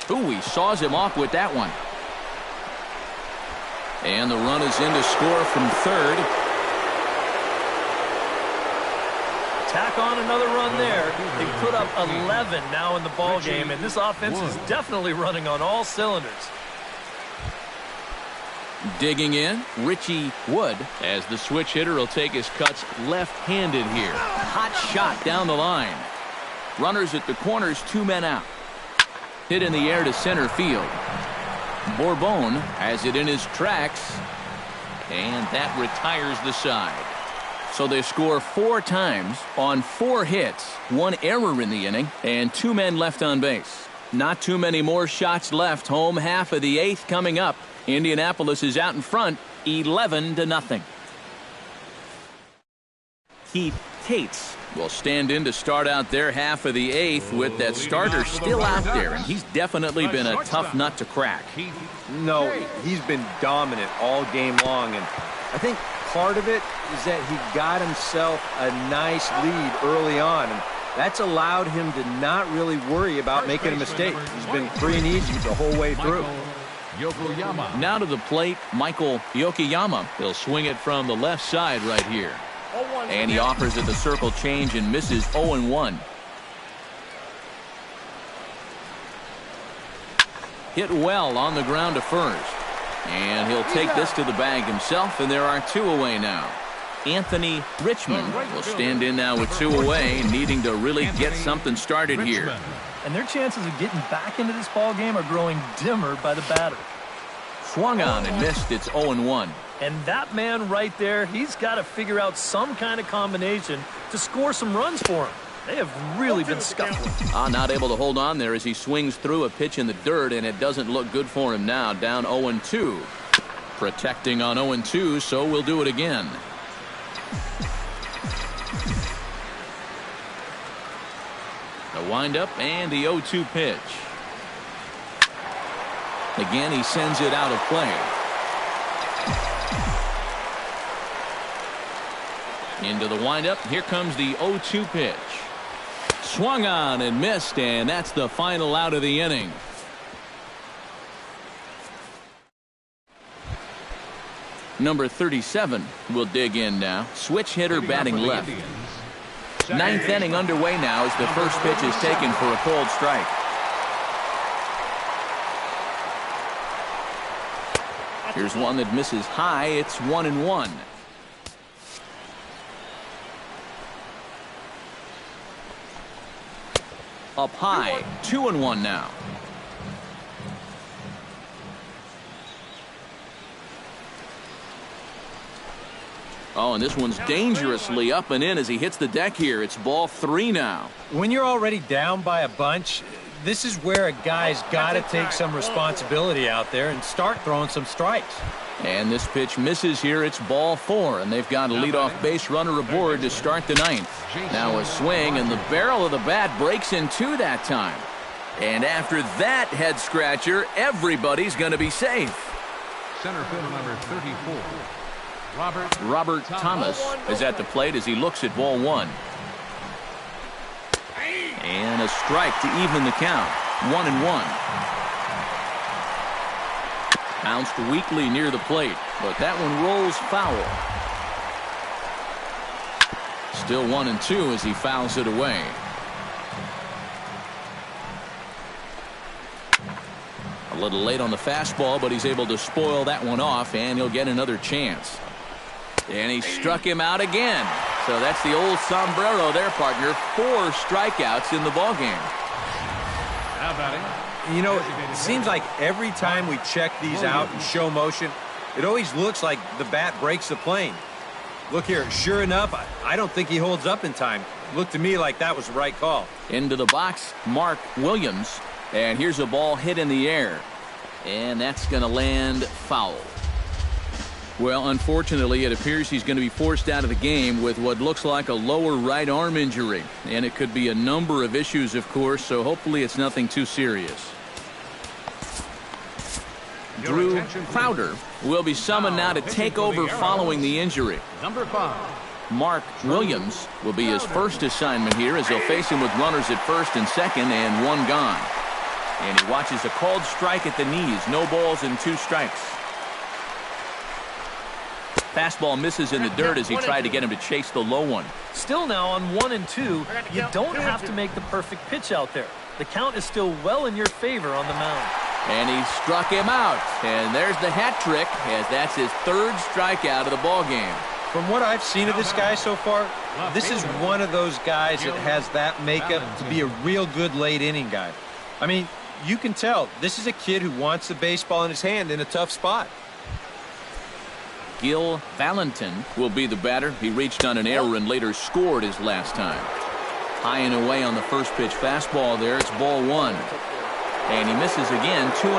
S1: Ooh, he saws him off with that one. And the run is in to score from third.
S4: tack on another run there. They put up 11 now in the ball game, and this offense is definitely running on all cylinders.
S1: Digging in, Richie Wood, as the switch hitter will take his cuts left-handed here. Hot shot down the line. Runners at the corners, 2 men out. Hit in the air to center field. Bourbon has it in his tracks, and that retires the side. So they score 4 times on 4 hits, 1 error in the inning, and 2 men left on base. Not too many more shots left. Home half of the 8th coming up. Indianapolis is out in front, 11-0. Keith Tates will stand in to start out their half of the 8th with that starter still out there, and he's definitely been a tough nut to crack.
S5: No, he's been dominant all game long, and I think part of it is that he got himself a nice lead early on, and that's allowed him to not really worry about making a mistake. He's been free and easy the whole way through.
S1: Now to the plate, Michael Yokoyama. He'll swing it from the left side right here. And he offers it the circle change and misses 0-1. Hit well on the ground to first. And he'll take this to the bag himself, and there are 2 away now. Anthony Richmond will stand in now with 2 away, needing to really get something started here.
S4: And their chances of getting back into this ball game are growing dimmer by the batter.
S1: Swung on and missed. It's 0-1.
S4: And that man right there, he's got to figure out some kind of combination to score some runs for him. They have really been scuffling.
S1: Not able to hold on there as he swings through a pitch in the dirt, and it doesn't look good for him now. Down 0-2. Protecting on 0-2, so we'll do it again. The windup and the 0-2 pitch. Again, he sends it out of play. Into the windup. Here comes the 0-2 pitch. Swung on and missed, and that's the final out of the inning. Number 37 will dig in now. Switch hitter batting left. 9th inning underway now as the first pitch is taken for a cold strike. Here's one that misses high. It's 1-1. Up high, 2-1 now. Oh, and this one's dangerously up and in as he hits the deck here. It's ball 3 now.
S3: When you're already down by a bunch, this is where a guy's got to take some responsibility out there and start throwing some strikes.
S1: And this pitch misses here. It's ball 4, and they've got a leadoff base runner aboard to start the 9th. Now a swing, and the barrel of the bat breaks in 2 that time. And after that head scratcher, everybody's going to be safe.
S2: Center fielder number 34.
S1: Robert Thomas is at the plate as he looks at ball 1. And a strike to even the count. 1-1. Bounced weakly near the plate, but that one rolls foul. Still 1-2 as he fouls it away. A little late on the fastball, but he's able to spoil that one off, and he'll get another chance. And he struck him out again. So that's the old sombrero there, partner. 4 strikeouts in the ballgame.
S2: Now batting.
S5: You know, it seems like every time we check these out in show motion, it always looks like the bat breaks the plane. Look here, sure enough, I don't think he holds up in time. Looked to me like that was the right call.
S1: Into the box, Mark Williams. And here's a ball hit in the air. And that's going to land foul. Well, unfortunately, it appears he's going to be forced out of the game with what looks like a lower right arm injury. And it could be a number of issues, of course, so hopefully it's nothing too serious. Drew Crowder will be summoned now to take over following the injury.
S2: Number 5.
S1: Mark Williams will be his first assignment here as they'll face him with runners at first and second and 1 gone. And he watches a called strike at the knees. No balls and 2 strikes. Fastball misses in the dirt as he tried to get him to chase the low one.
S4: Still now on 1 and 2, you don't have to make the perfect pitch out there. The count is still well in your favor on the mound.
S1: And he struck him out. And there's the hat trick, as that's his third strikeout of the ball game.
S5: From what I've seen of this guy so far, this is one of those guys that has that makeup to be a real good late inning guy. I mean, you can tell this is a kid who wants the baseball in his hand in a tough spot.
S1: Gil Valentin will be the batter. He reached on an error and later scored his last time. High and away on the first pitch fastball there. It's ball one. And he misses again, 2-0.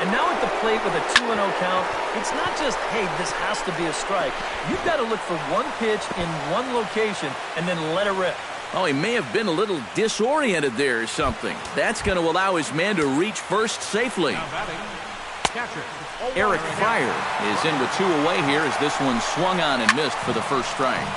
S4: And now at the plate with a 2-0 count, it's not just, hey, this has to be a strike. You've got to look for one pitch in one location and then let it rip.
S1: Oh, he may have been a little disoriented there or something. That's going to allow his man to reach first safely. Eric Fryer is in with 2 away here as this one swung on and missed for the first strike.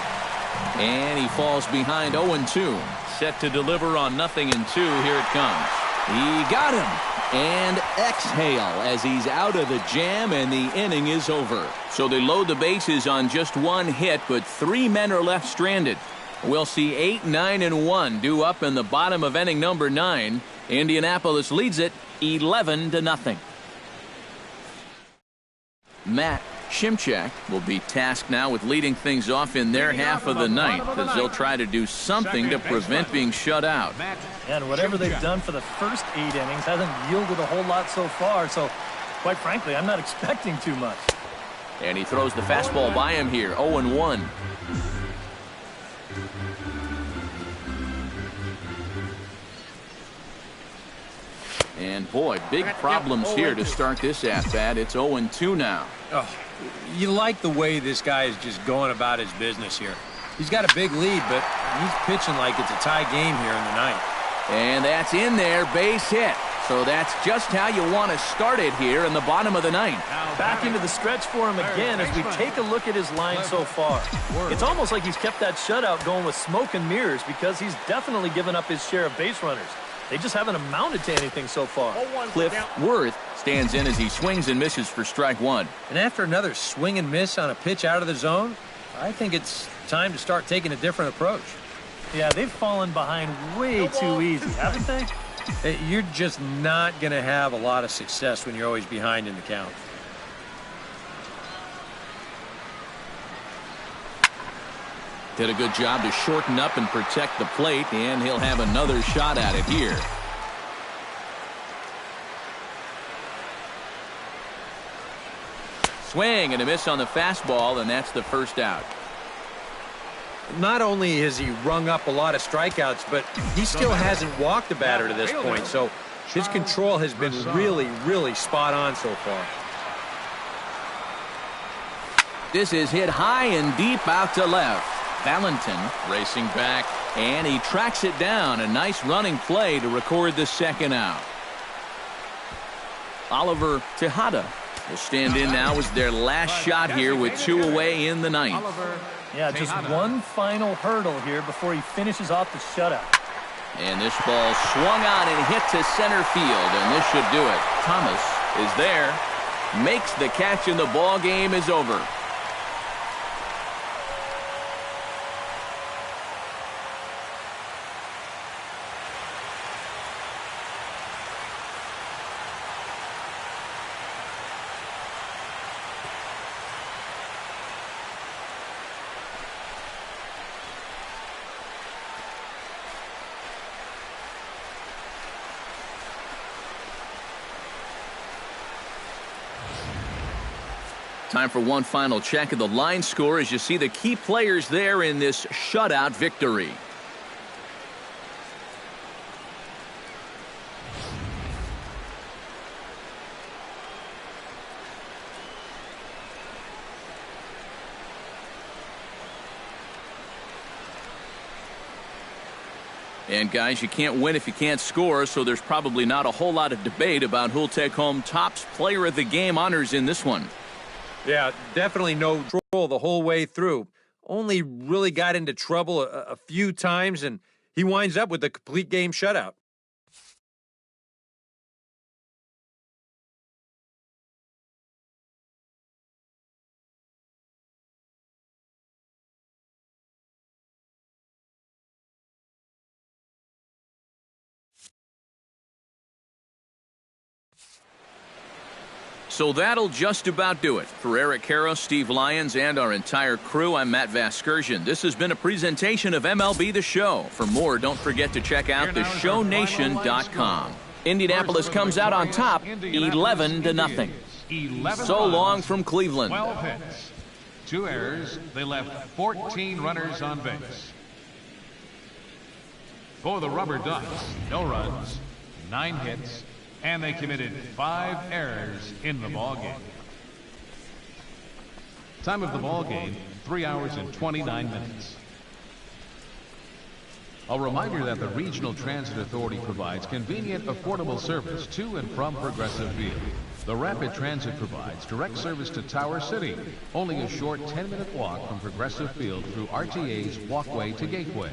S1: And he falls behind 0-2. Set to deliver on 0-2. Here it comes. He got him. And exhale as he's out of the jam and the inning is over. So they load the bases on just one hit, but 3 men are left stranded. We'll see 8, 9, and 1 due up in the bottom of inning number 9. Indianapolis leads it 11-0. Matt Shimchak will be tasked now with leading things off in their half of the ninth as they'll try to do something to prevent being shut out.
S4: And whatever they've done for the first 8 innings hasn't yielded a whole lot so far, so quite frankly, I'm not expecting too much.
S1: And he throws the fastball by him here, 0-1. And boy, big problems here to start this at-bat. It's 0-2 now.
S5: Oh, you like the way this guy is just going about his business here. He's got a big lead, but he's pitching like it's a tie game here in the ninth.
S1: And that's in there, base hit. So that's just how you want to start it here in the bottom of the ninth.
S4: Back into the stretch for him again as we take a look at his line so far. It's almost like he's kept that shutout going with smoke and mirrors because he's definitely given up his share of base runners. They just haven't amounted to anything so far.
S1: Cliff Worth stands in as he swings and misses for strike one.
S5: And after another swing and miss on a pitch out of the zone, I think it's time to start taking a different approach.
S4: Yeah, they've fallen behind way too easy, haven't they?
S5: You're just not going to have a lot of success when you're always behind in the count.
S1: Did a good job to shorten up and protect the plate, and he'll have another shot at it here. Swing and a miss on the fastball, and that's the first out.
S5: Not only has he rung up a lot of strikeouts, but he still hasn't walked a batter to this point, so his control has been really, really spot on so far.
S1: This is hit high and deep out to left. Valentin racing back, and he tracks it down. A nice running play to record the second out. Oliver Tejada will stand in now as their last shot here with 2 away in the ninth.
S4: Yeah, just one final hurdle here before he finishes off the shutout.
S1: And this ball swung on and hit to center field, and this should do it. Thomas is there, makes the catch, and the ball game is over. Time for one final check of the line score as you see the key players there in this shutout victory. And guys, you can't win if you can't score, so there's probably not a whole lot of debate about who'll take home Topps Player of the Game honors in this one.
S5: Yeah, definitely no trouble the whole way through. Only really got into trouble a few times, and he winds up with a complete game shutout.
S1: So that'll just about do it. For Eric Karros, Steve Lyons, and our entire crew, I'm Matt Vasgersian. This has been a presentation of MLB The Show. For more, don't forget to check out theshownation.com. Indianapolis comes out on top, 11-0. So long from Cleveland.
S2: 12 hits, 2 errors. They left 14 runners on base. For the Rubber Ducks, no runs, 9 hits, and they committed 5 errors in the ballgame. Time of the ballgame, 3 hours and 29 minutes. A reminder that the Regional Transit Authority provides convenient, affordable service to and from Progressive Field. The Rapid Transit provides direct service to Tower City, only a short 10-minute walk from Progressive Field through RTA's Walkway to Gateway.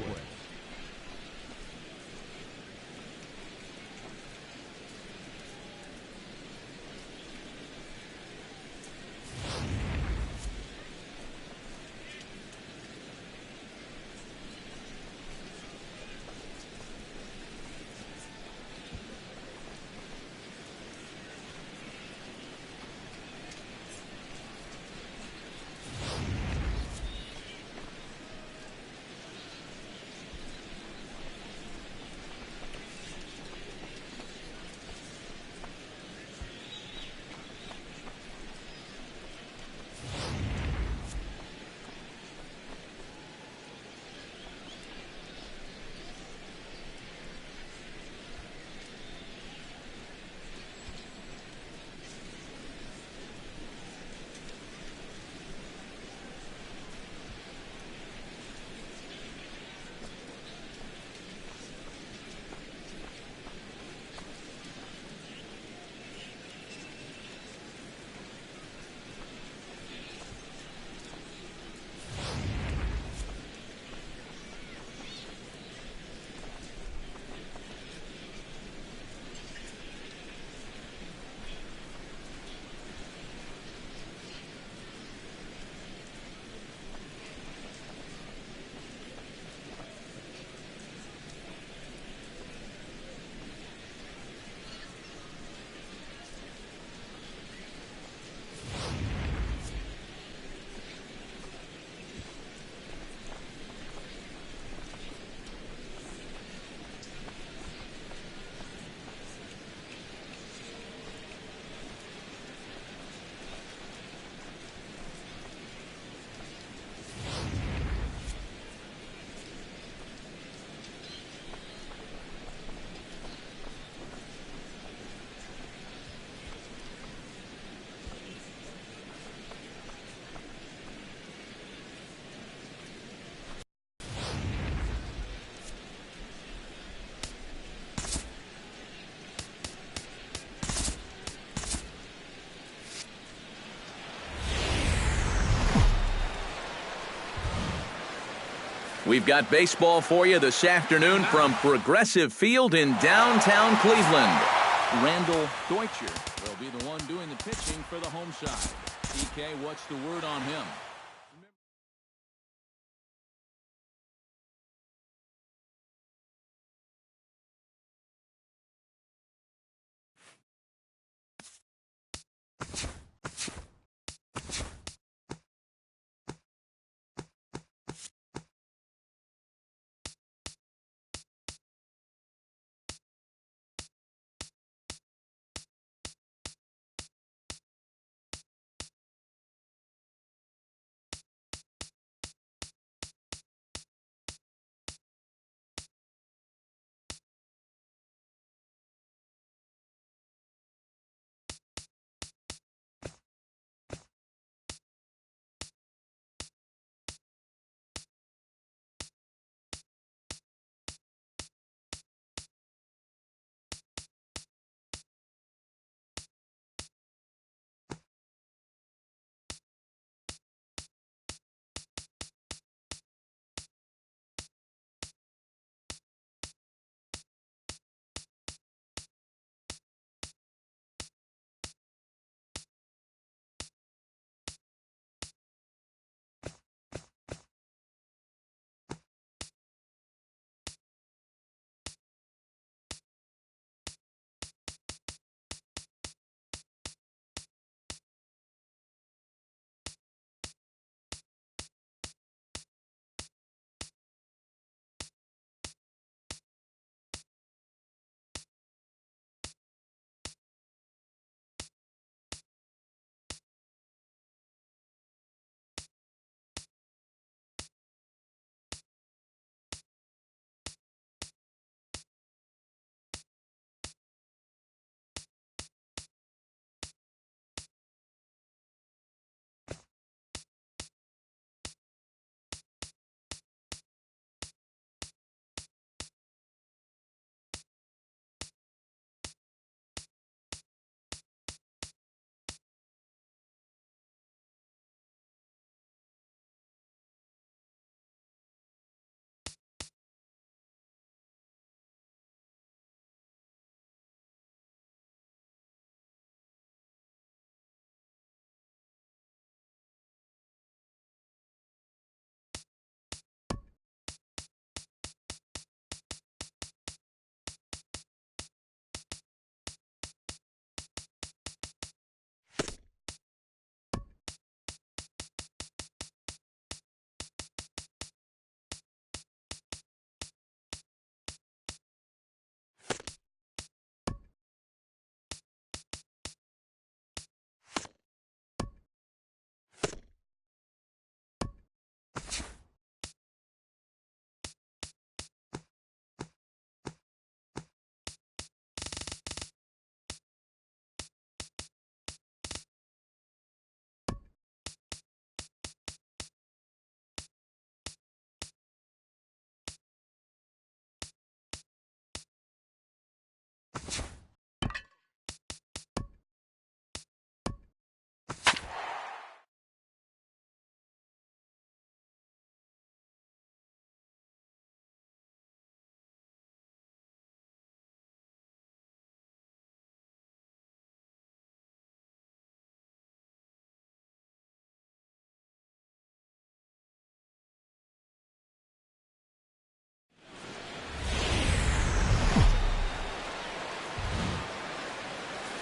S1: We've got baseball for you this afternoon from Progressive Field in downtown Cleveland. Randall Deutscher will be the one doing the pitching for the home side. DK, what's the word on him?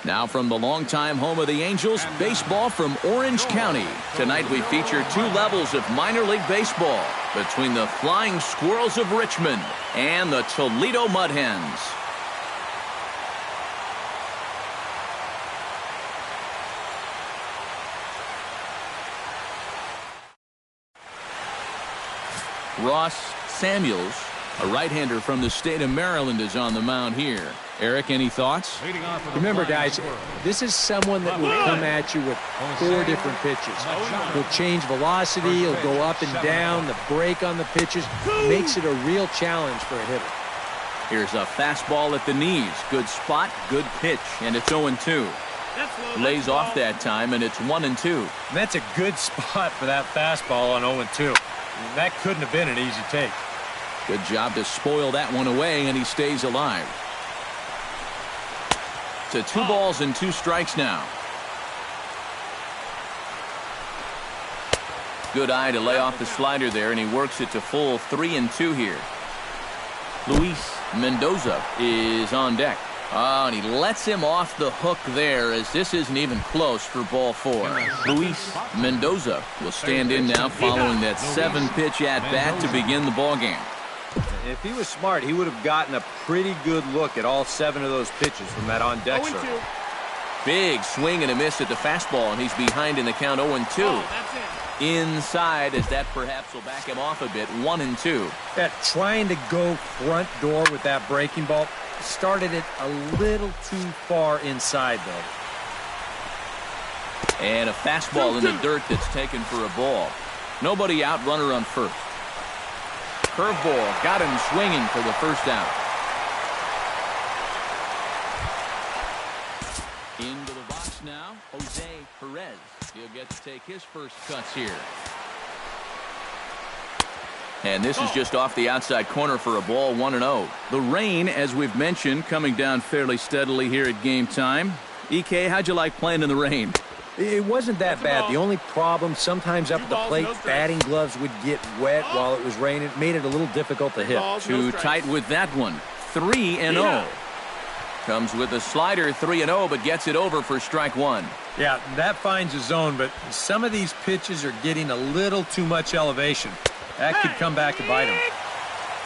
S1: Now from the longtime home of the Angels, baseball from Orange County. Tonight we feature 2 levels of minor league baseball between the Flying Squirrels of Richmond and the Toledo Mud Hens. Ross Samuels, a right-hander from the state of Maryland, is on the mound here. Eric, any thoughts?
S3: Remember, guys, this is someone that will come at you with 4 different pitches. He'll change velocity, he'll go up and down, the break on the pitches makes it a real challenge for a hitter.
S1: Here's a fastball at the knees. Good spot, good pitch, and it's 0-2. Lays off that time, and it's 1-2.
S5: That's a good spot for that fastball on 0-2. That couldn't have been an easy take.
S1: Good job to spoil that one away, and he stays alive. To 2 balls and 2 strikes now. Good eye to lay off the slider there, and he works it to full 3-2 here. Luis Mendoza is on deck. Oh, and he lets him off the hook there, as this isn't even close for ball 4. Luis Mendoza will stand in now following that 7-pitch at-bat to begin the ballgame.
S5: If he was smart, he would have gotten a pretty good look at all 7 of those pitches from that on-deck circle.
S1: Big swing and a miss at the fastball, and he's behind in the count 0-2. Inside, as that perhaps will back him off a bit, 1-2.
S5: Trying to go front door with that breaking ball started it a little too far inside, though.
S1: And a fastball in the dirt that's taken for a ball. Nobody out, runner on first. Curveball got him swinging for the first out. Into the box now, Jose Perez. He'll get to take his first cuts here. And this is just off the outside corner for a ball, 1-0. The rain, as we've mentioned, coming down fairly steadily here at game time. EK, how'd you like playing in the rain?
S5: It wasn't that bad. The only problem, sometimes up at the plate, batting gloves would get wet while it was raining. It made it a little difficult to hit.
S1: Too tight with that one. 3-0. Comes with a slider, 3-0, but gets it over for strike 1.
S5: Yeah, that finds a zone, but some of these pitches are getting a little too much elevation. That could come back to bite him.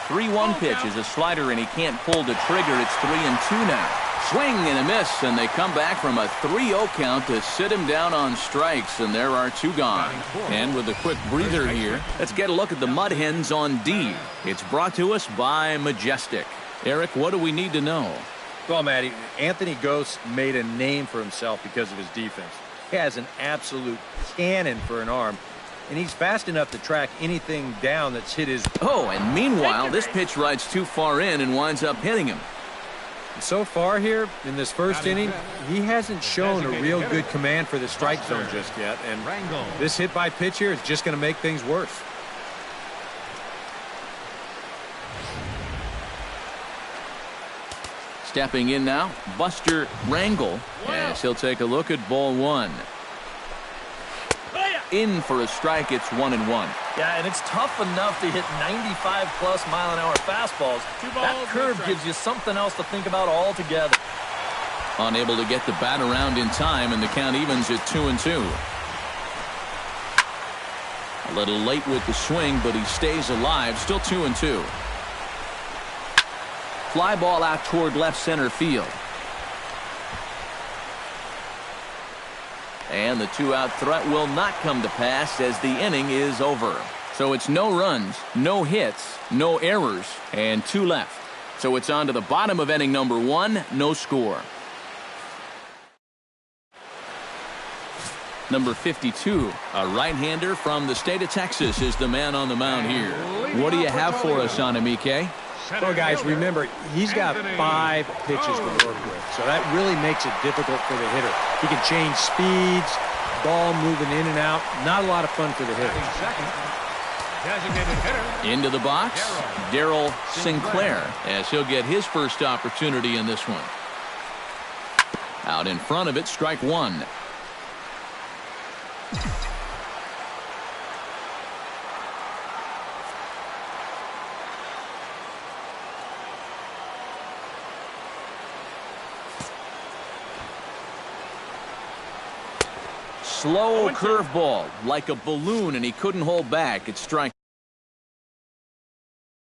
S1: 3-1 pitch is a slider, and he can't pull the trigger. It's 3-2 now. Swing and a miss, and they come back from a 3-0 count to sit him down on strikes, and there are 2 gone. And with a quick breather here, let's get a look at the Mud Hens on D. It's brought to us by Majestic. Eric, what do we need to know?
S5: Well, Matty, Anthony Gose made a name for himself because of his defense. He has an absolute cannon for an arm, and he's fast enough to track anything down that's hit his...
S1: Oh, and meanwhile, this pitch rides too far in and winds up hitting him.
S5: So far here in this first inning, he hasn't shown a real good command for the strike zone just yet, and this hit by pitch here is just going to make things worse.
S1: Stepping in now, Buster Rangel, as he'll take a look at ball 1. In for a strike, it's 1-1.
S4: Yeah, and it's tough enough to hit 95+ mile-an-hour fastballs. That curve gives you something else to think about altogether.
S1: Unable to get the bat around in time, and the count evens at 2-2. A little late with the swing, but he stays alive. Still 2-2. Fly ball out toward left center field. And the 2-out threat will not come to pass as the inning is over. So it's no runs, no hits, no errors, and 2 left. So it's on to the bottom of inning number 1, no score. Number 52, a right-hander from the state of Texas, is the man on the mound here. What do you have for us on him, EK?
S5: Well, guys, remember, he's got 5 pitches to work with, so that really makes it difficult for the hitter. He can change speeds, ball moving in and out. Not a lot of fun for the hitter.
S1: Into the box, Darryl Sinclair, as he'll get his first opportunity in this one. Out in front of it, strike 1. slow curveball, like a balloon, and he couldn't hold back. It's strike